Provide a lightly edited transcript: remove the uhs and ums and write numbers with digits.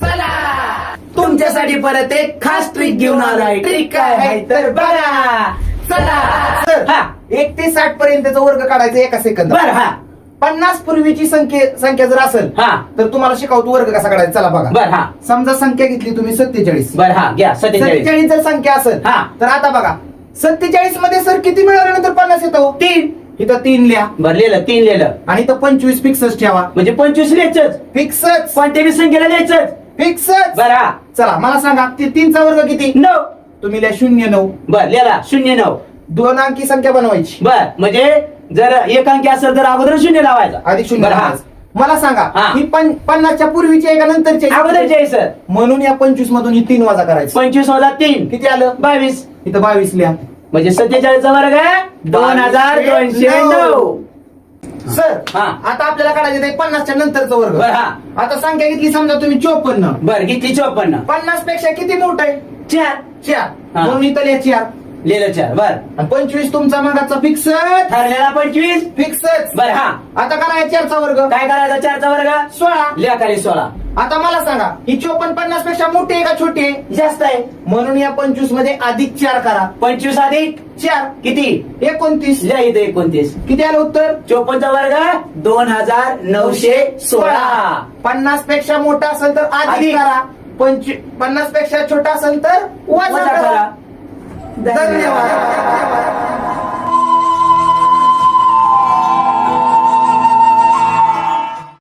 चला तुमच्यासाठी परत एक खास ट्रिक घेऊन आलोय. ट्रिक काय आहे तर बघा. चला सर हा 1 ते 60 पर्यंतचा वर्ग काढायचा एका सेकंद. बर हा 50 पूर्वीची संख्या जर असेल हा तर तुम्हाला शिकवतो वर्ग कसा काढायचा. चला बघा. बर हा समजा संख्या घेतली तुम्ही 47. बर हा घ्या 47 47 जर संख्या असेल हा. तर आता बघा 47 मध्ये सर किती मिळाल्यानंतर 50 येतो? 3 इथं 3 लिहा बर लिहिलं 3 लिहिलं आणि इथं 25 फिक्सच ठेवा. म्हणजे 25 लिहायचंच. फिक्सच कोणत्याही संख्येला लिहायचंच. फिक्सच. बर हा चला मला सांगा 3 चा वर्ग किती? 9 तुम्ही लिहा 09. बर लिहिला 09 दोन अंकी संख्या बनवायची. बर म्हणजे जर एक अंकी असेल तर अगोदर 0 लावायचा. अधिक 0 बरं, हा. लावायचं. मला सांगा हा. ही 50च्या पूर्वीची आहे का नंतरची आहे? अगोदरचे आहे सर. म्हणून या 25 मधून ही 3 वजा करायचं. 25 वजा 3 किती आलं? 22 इथं 22 लिहा. म्हणजे 47 चा वर्ग आहे 2209. सर हा. आता आपल्याला काढायचं आहे 50च्या नंतरचा वर्ग. बर हा आता संख्या घेतली समजा तुम्ही 54. बर घेतली 54 50 पेक्षा किती मोठं आहे? 4 4. हा. म्हणून इथं लिहा 4. लिहिलं 4 बर आणि 25 तुमचा मगाचा फिक्स ठरलेला 25 फिक्सच. बर हा आता करायचा 4चा वर्ग काय करायचा 4 चा वर्ग 16. लिहा खाली 16 आता मला सांगा ही 54 50 पेक्षा मोठी आहे का छोटी आहे? जास्त आहे. म्हणून या 25 मध्ये अधिक 4 करा. 25 अधिक 4 किती 29. लिहा इथे 29 किती आलं उत्तर? 54 चा वर्ग 2916. 50 पेक्षा मोठा असेल तर अधिक अधिक. करा. 50 पेक्षा छोटा असेल तर वजा वजा करा. करा. धन्यवाद.